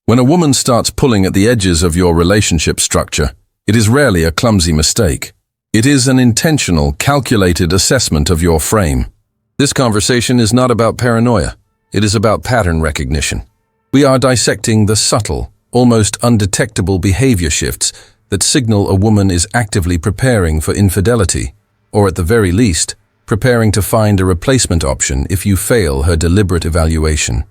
When a woman starts pulling at the edges of your relationship structure, it is rarely a clumsy mistake. It is an intentional, calculated assessment of your frame. This conversation is not about paranoia. It is about pattern recognition. We are dissecting the subtle, almost undetectable behavior shifts that signal a woman is actively preparing for infidelity, or at the very least, preparing to find a replacement option if you fail her deliberate evaluation.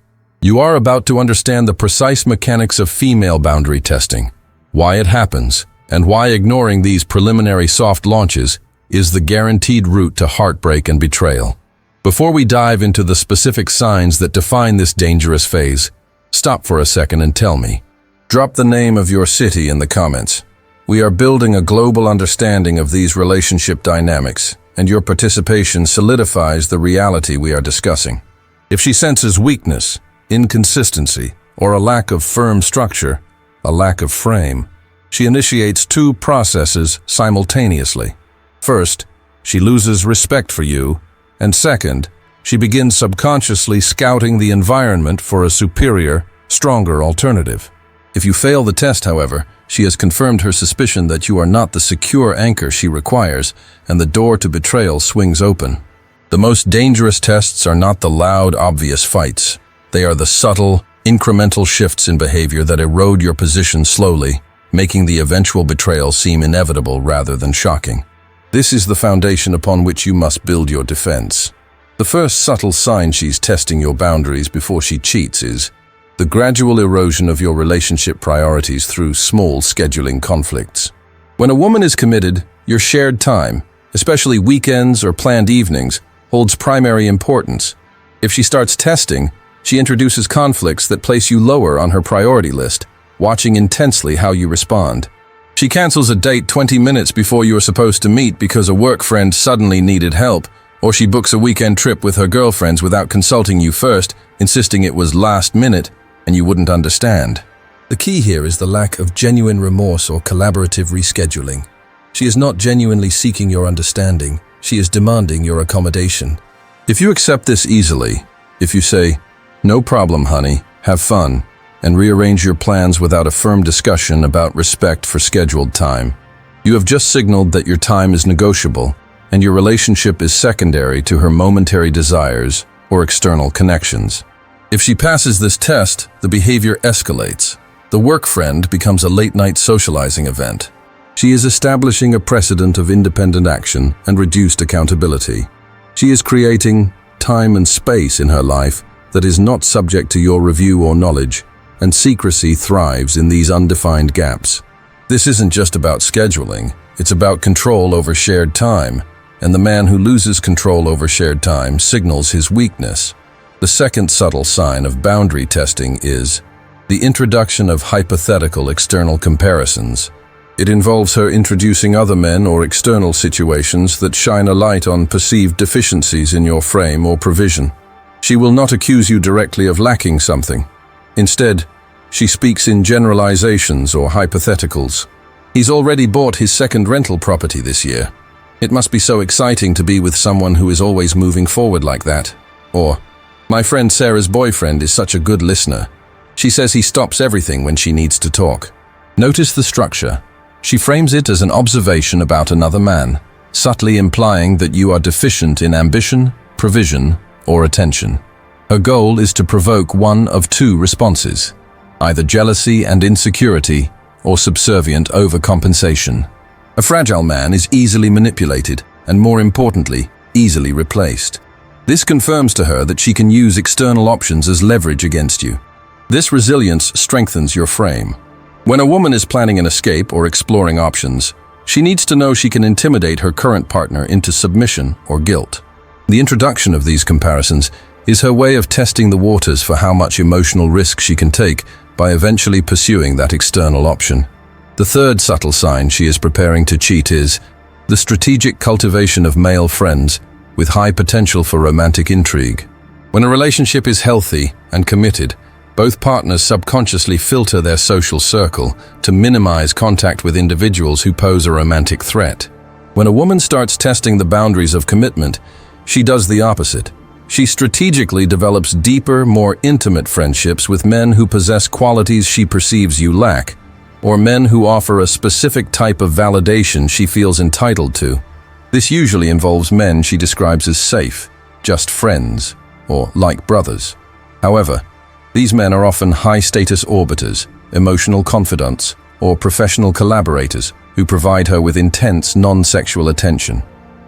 You are about to understand the precise mechanics of female boundary testing, why it happens, and why ignoring these preliminary soft launches is the guaranteed route to heartbreak and betrayal. Before we dive into the specific signs that define this dangerous phase, stop for a second and tell me. Drop the name of your city in the comments. We are building a global understanding of these relationship dynamics, and your participation solidifies the reality we are discussing. If she senses weakness, inconsistency, or a lack of firm structure, a lack of frame, she initiates two processes simultaneously. First, she loses respect for you, and second, she begins subconsciously scouting the environment for a superior, stronger alternative. If you fail the test, however, she has confirmed her suspicion that you are not the secure anchor she requires, and the door to betrayal swings open. The most dangerous tests are not the loud, obvious fights. They are the subtle, incremental shifts in behavior that erode your position slowly, making the eventual betrayal seem inevitable rather than shocking. This is the foundation upon which you must build your defense. The first subtle sign she's testing your boundaries before she cheats is the gradual erosion of your relationship priorities through small scheduling conflicts. When a woman is committed, your shared time, especially weekends or planned evenings, holds primary importance. If she starts testing, she introduces conflicts that place you lower on her priority list, watching intensely how you respond. She cancels a date 20 minutes before you are supposed to meet because a work friend suddenly needed help, or she books a weekend trip with her girlfriends without consulting you first, insisting it was last minute and you wouldn't understand. The key here is the lack of genuine remorse or collaborative rescheduling. She is not genuinely seeking your understanding, she is demanding your accommodation. If you accept this easily, if you say, "No problem, honey, have fun," and rearrange your plans without a firm discussion about respect for scheduled time, you have just signaled that your time is negotiable and your relationship is secondary to her momentary desires or external connections. If she passes this test, the behavior escalates. The work friend becomes a late-night socializing event. She is establishing a precedent of independent action and reduced accountability. She is creating time and space in her life that is not subject to your review or knowledge, and secrecy thrives in these undefined gaps. This isn't just about scheduling, it's about control over shared time, and the man who loses control over shared time signals his weakness. The second subtle sign of boundary testing is the introduction of hypothetical external comparisons. It involves her introducing other men or external situations that shine a light on perceived deficiencies in your frame or provision. She will not accuse you directly of lacking something. Instead, she speaks in generalizations or hypotheticals. He's already bought his second rental property this year. It must be so exciting to be with someone who is always moving forward like that. Or, my friend Sarah's boyfriend is such a good listener. She says he stops everything when she needs to talk. Notice the structure. She frames it as an observation about another man, subtly implying that you are deficient in ambition, provision, or attention. Her goal is to provoke one of two responses, either jealousy and insecurity or subservient overcompensation. A fragile man is easily manipulated and, more importantly, easily replaced. This confirms to her that she can use external options as leverage against you. This resilience strengthens your frame. When a woman is planning an escape or exploring options, she needs to know she can intimidate her current partner into submission or guilt. The introduction of these comparisons is her way of testing the waters for how much emotional risk she can take by eventually pursuing that external option. The third subtle sign she is preparing to cheat is the strategic cultivation of male friends with high potential for romantic intrigue. When a relationship is healthy and committed, both partners subconsciously filter their social circle to minimize contact with individuals who pose a romantic threat. When a woman starts testing the boundaries of commitment, she does the opposite. She strategically develops deeper, more intimate friendships with men who possess qualities she perceives you lack, or men who offer a specific type of validation she feels entitled to. This usually involves men she describes as safe, just friends, or like brothers. However, these men are often high-status orbiters, emotional confidants, or professional collaborators who provide her with intense, non-sexual attention.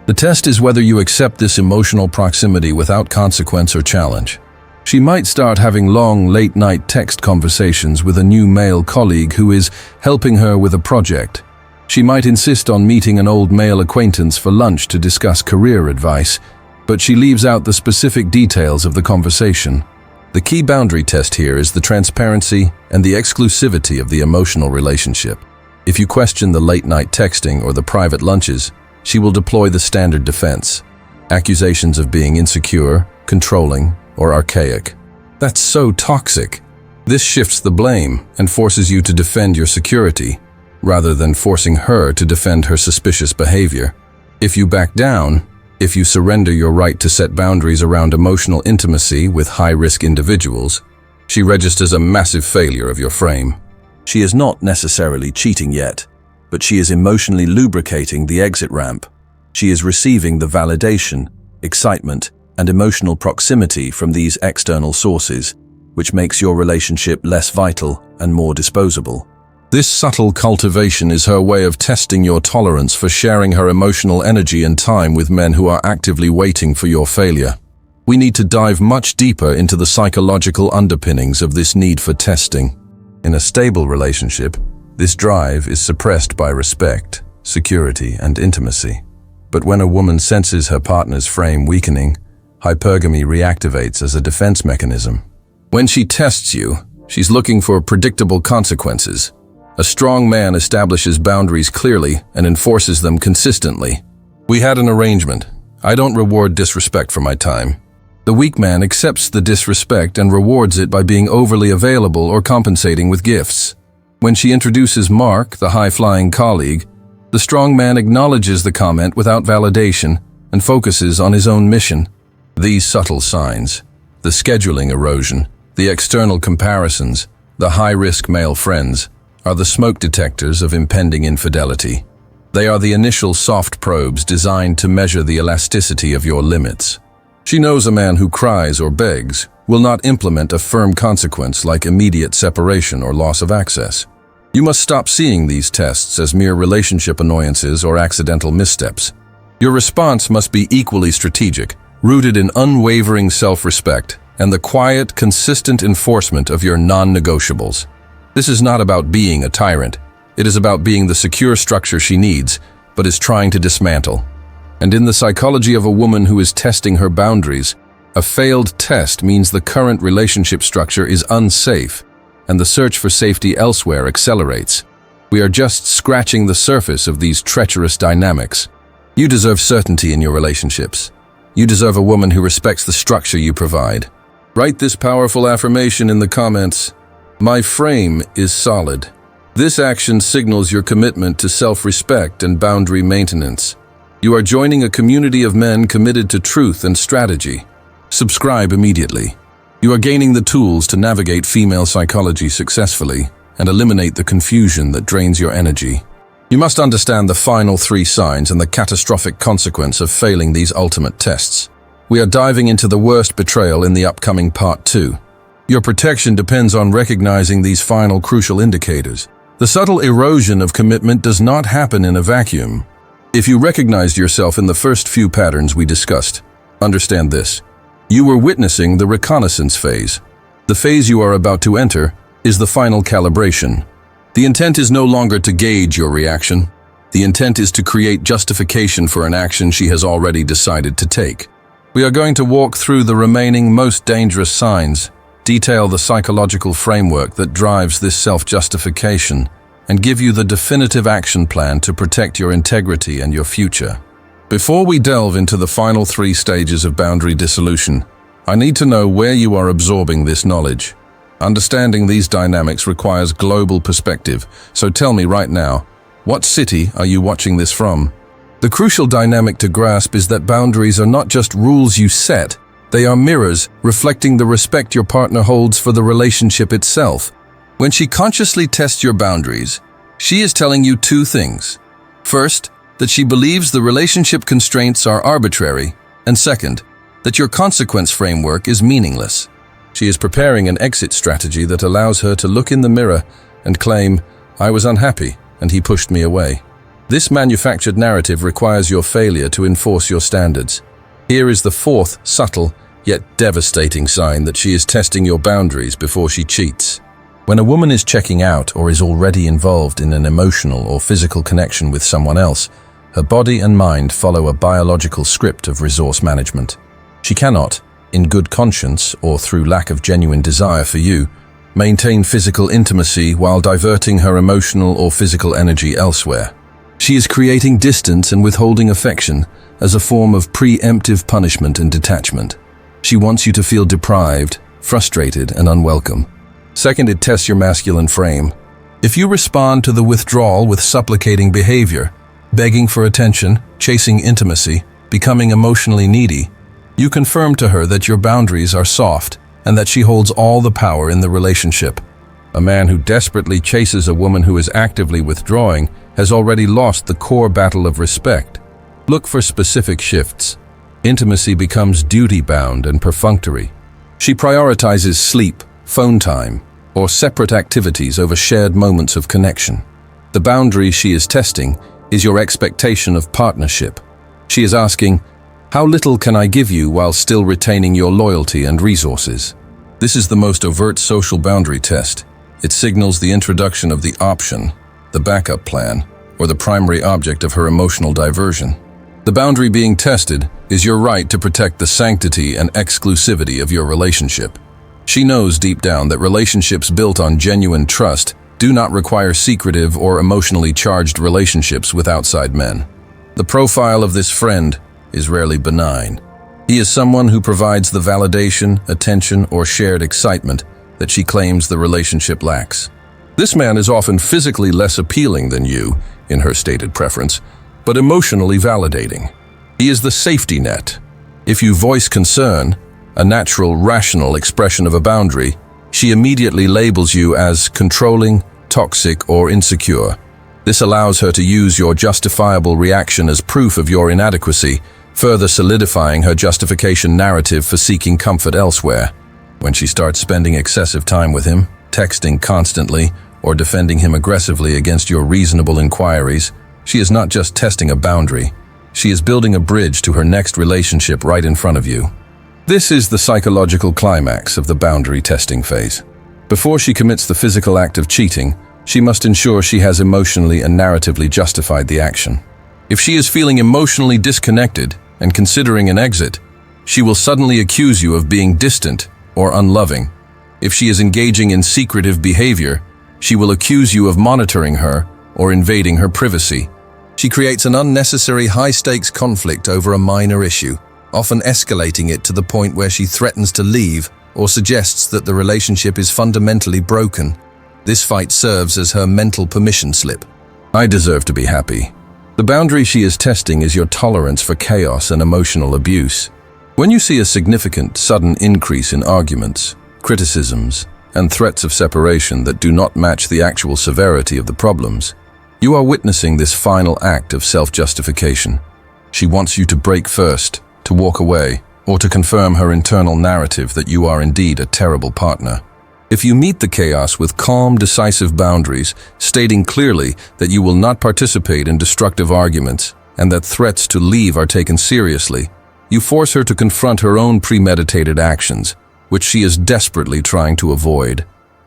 The test is whether you accept this emotional proximity without consequence or challenge. She might start having long, late-night text conversations with a new male colleague who is helping her with a project. She might insist on meeting an old male acquaintance for lunch to discuss career advice, but she leaves out the specific details of the conversation. The key boundary test here is the transparency and the exclusivity of the emotional relationship. If you question the late-night texting or the private lunches, she will deploy the standard defense: accusations of being insecure, controlling, or archaic. That's so toxic. This shifts the blame and forces you to defend your security, rather than forcing her to defend her suspicious behavior. If you back down, if you surrender your right to set boundaries around emotional intimacy with high-risk individuals, she registers a massive failure of your frame. She is not necessarily cheating yet, but she is emotionally lubricating the exit ramp. She is receiving the validation, excitement, and emotional proximity from these external sources, which makes your relationship less vital and more disposable. This subtle cultivation is her way of testing your tolerance for sharing her emotional energy and time with men who are actively waiting for your failure. We need to dive much deeper into the psychological underpinnings of this need for testing. In a stable relationship, this drive is suppressed by respect, security, and intimacy. But when a woman senses her partner's frame weakening, hypergamy reactivates as a defense mechanism. When she tests you, she's looking for predictable consequences. A strong man establishes boundaries clearly and enforces them consistently. We had an arrangement. I don't reward disrespect for my time. The weak man accepts the disrespect and rewards it by being overly available or compensating with gifts. When she introduces Mark, the high-flying colleague, the strong man acknowledges the comment without validation and focuses on his own mission. These subtle signs, the scheduling erosion, the external comparisons, the high-risk male friends, are the smoke detectors of impending infidelity. They are the initial soft probes designed to measure the elasticity of your limits. She knows a man who cries or begs will not implement a firm consequence like immediate separation or loss of access. You must stop seeing these tests as mere relationship annoyances or accidental missteps. Your response must be equally strategic, rooted in unwavering self-respect and the quiet, consistent enforcement of your non-negotiables. This is not about being a tyrant. It is about being the secure structure she needs, but is trying to dismantle. And in the psychology of a woman who is testing her boundaries, a failed test means the current relationship structure is unsafe, and the search for safety elsewhere accelerates. We are just scratching the surface of these treacherous dynamics. You deserve certainty in your relationships. You deserve a woman who respects the structure you provide. Write this powerful affirmation in the comments. My frame is solid. This action signals your commitment to self-respect and boundary maintenance. You are joining a community of men committed to truth and strategy. Subscribe immediately. You are gaining the tools to navigate female psychology successfully and eliminate the confusion that drains your energy. You must understand the final 3 signs and the catastrophic consequence of failing these ultimate tests. We are diving into the worst betrayal in the upcoming Part 2. Your protection depends on recognizing these final crucial indicators. The subtle erosion of commitment does not happen in a vacuum. If you recognized yourself in the first few patterns we discussed, understand this. You were witnessing the reconnaissance phase. The phase you are about to enter is the final calibration. The intent is no longer to gauge your reaction. The intent is to create justification for an action she has already decided to take. We are going to walk through the remaining most dangerous signs, detail the psychological framework that drives this self-justification, and give you the definitive action plan to protect your integrity and your future. Before we delve into the final 3 stages of boundary dissolution, I need to know where you are absorbing this knowledge. Understanding these dynamics requires global perspective, so tell me right now, what city are you watching this from? The crucial dynamic to grasp is that boundaries are not just rules you set, They are mirrors reflecting the respect your partner holds for the relationship itself. When she consciously tests your boundaries, she is telling you two things. First, that she believes the relationship constraints are arbitrary, and second, that your consequence framework is meaningless. She is preparing an exit strategy that allows her to look in the mirror and claim, "I was unhappy, and he pushed me away." This manufactured narrative requires your failure to enforce your standards. Here is the fourth, subtle, yet devastating sign that she is testing your boundaries before she cheats. When a woman is checking out or is already involved in an emotional or physical connection with someone else, her body and mind follow a biological script of resource management. She cannot, in good conscience or through lack of genuine desire for you, maintain physical intimacy while diverting her emotional or physical energy elsewhere. She is creating distance and withholding affection as a form of preemptive punishment and detachment. She wants you to feel deprived, frustrated, and unwelcome. Second, it tests your masculine frame. If you respond to the withdrawal with supplicating behavior, begging for attention, chasing intimacy, becoming emotionally needy, you confirm to her that your boundaries are soft and that she holds all the power in the relationship. A man who desperately chases a woman who is actively withdrawing has already lost the core battle of respect. Look for specific shifts. Intimacy becomes duty-bound and perfunctory. She prioritizes sleep, phone time, or separate activities over shared moments of connection. The boundary she is testing is your expectation of partnership. She is asking, "How little can I give you while still retaining your loyalty and resources?" This is the most overt social boundary test. It signals the introduction of the option, the backup plan, or the primary object of her emotional diversion. The boundary being tested is your right to protect the sanctity and exclusivity of your relationship. She knows deep down that relationships built on genuine trust do not require secretive or emotionally charged relationships with outside men. The profile of this friend is rarely benign. He is someone who provides the validation, attention, or shared excitement that she claims the relationship lacks. This man is often physically less appealing than you, in her stated preference, but emotionally validating. He is the safety net. If you voice concern, a natural, rational expression of a boundary, she immediately labels you as controlling, toxic, or insecure. This allows her to use your justifiable reaction as proof of your inadequacy, further solidifying her justification narrative for seeking comfort elsewhere. When she starts spending excessive time with him, texting constantly, or defending him aggressively against your reasonable inquiries, she is not just testing a boundary, she is building a bridge to her next relationship right in front of you. This is the psychological climax of the boundary testing phase. Before she commits the physical act of cheating, she must ensure she has emotionally and narratively justified the action. If she is feeling emotionally disconnected and considering an exit, she will suddenly accuse you of being distant or unloving. If she is engaging in secretive behavior, she will accuse you of monitoring her or invading her privacy. She creates an unnecessary high-stakes conflict over a minor issue, often escalating it to the point where she threatens to leave or suggests that the relationship is fundamentally broken. This fight serves as her mental permission slip. I deserve to be happy. The boundary she is testing is your tolerance for chaos and emotional abuse. When you see a significant, sudden increase in arguments, criticisms, and threats of separation that do not match the actual severity of the problems, you are witnessing this final act of self-justification. She wants you to break first, to walk away, or to confirm her internal narrative that you are indeed a terrible partner. If you meet the chaos with calm, decisive boundaries, stating clearly that you will not participate in destructive arguments and that threats to leave are taken seriously, you force her to confront her own premeditated actions, which she is desperately trying to avoid.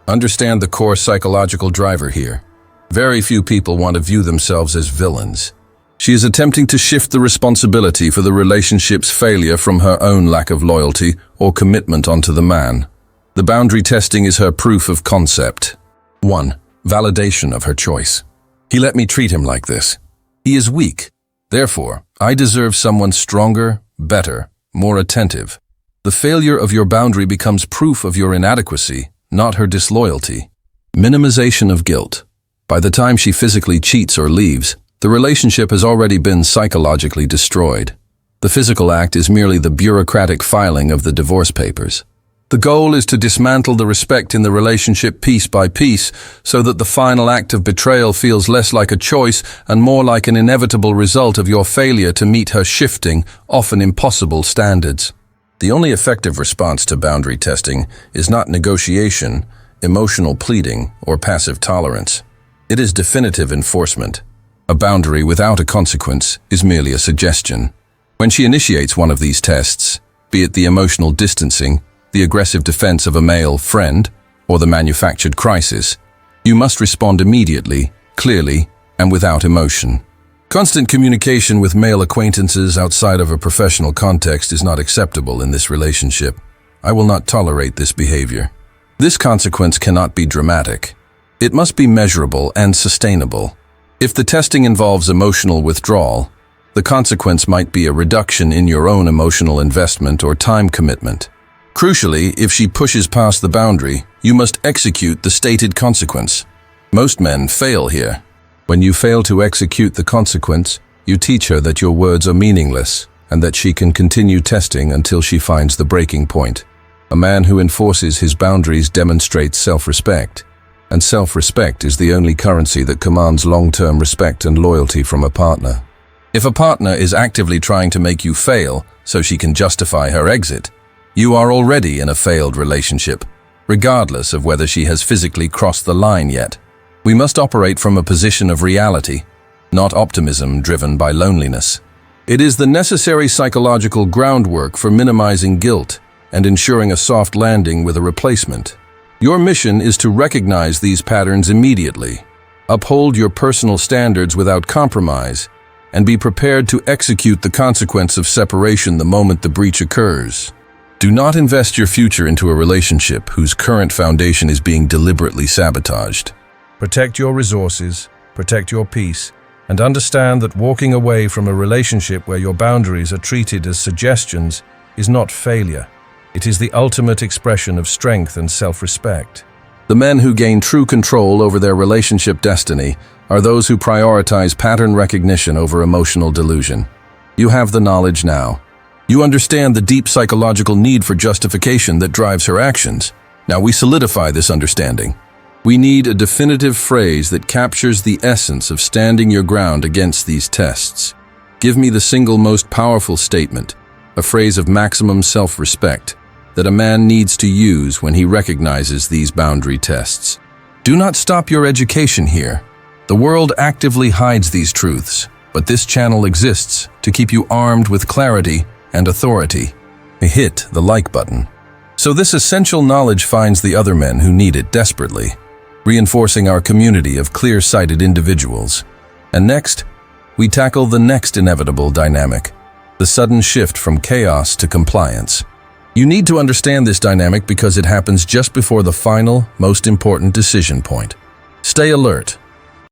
Understand the core psychological driver here. Very few people want to view themselves as villains. She is attempting to shift the responsibility for the relationship's failure from her own lack of loyalty or commitment onto the man. The boundary testing is her proof of concept. 1. Validation of her choice. He let me treat him like this. He is weak. Therefore, I deserve someone stronger, better, more attentive. The failure of your boundary becomes proof of your inadequacy, not her disloyalty. Minimization of guilt. By the time she physically cheats or leaves, the relationship has already been psychologically destroyed. The physical act is merely the bureaucratic filing of the divorce papers. The goal is to dismantle the respect in the relationship piece by piece so that the final act of betrayal feels less like a choice and more like an inevitable result of your failure to meet her shifting, often impossible standards. The only effective response to boundary testing is not negotiation, emotional pleading, or passive tolerance. It is definitive enforcement. A boundary without a consequence is merely a suggestion. When she initiates one of these tests, be it the emotional distancing, the aggressive defense of a male friend, or the manufactured crisis, you must respond immediately, clearly, and without emotion. Constant communication with male acquaintances outside of a professional context is not acceptable in this relationship. I will not tolerate this behavior. This consequence cannot be dramatic. It must be measurable and sustainable. If the testing involves emotional withdrawal, the consequence might be a reduction in your own emotional investment or time commitment. Crucially, if she pushes past the boundary, you must execute the stated consequence. Most men fail here. When you fail to execute the consequence, you teach her that your words are meaningless and that she can continue testing until she finds the breaking point. A man who enforces his boundaries demonstrates self-respect, and self-respect is the only currency that commands long-term respect and loyalty from a partner. If a partner is actively trying to make you fail so she can justify her exit, you are already in a failed relationship, regardless of whether she has physically crossed the line yet. We must operate from a position of reality, not optimism driven by loneliness. It is the necessary psychological groundwork for minimizing guilt and ensuring a soft landing with a replacement. Your mission is to recognize these patterns immediately, uphold your personal standards without compromise, and be prepared to execute the consequence of separation the moment the breach occurs. Do not invest your future into a relationship whose current foundation is being deliberately sabotaged. Protect your resources, protect your peace, and understand that walking away from a relationship where your boundaries are treated as suggestions is not failure. It is the ultimate expression of strength and self-respect. The men who gain true control over their relationship destiny are those who prioritize pattern recognition over emotional delusion. You have the knowledge now. You understand the deep psychological need for justification that drives her actions. Now we solidify this understanding. We need a definitive phrase that captures the essence of standing your ground against these tests. Give me the single most powerful statement, a phrase of maximum self-respect, that a man needs to use when he recognizes these boundary tests. Do not stop your education here. The world actively hides these truths, but this channel exists to keep you armed with clarity and authority. Hit the like button. So this essential knowledge finds the other men who need it desperately, reinforcing our community of clear-sighted individuals. And next, we tackle the next inevitable dynamic, the sudden shift from chaos to compliance. You need to understand this dynamic because it happens just before the final, most important decision point. Stay alert.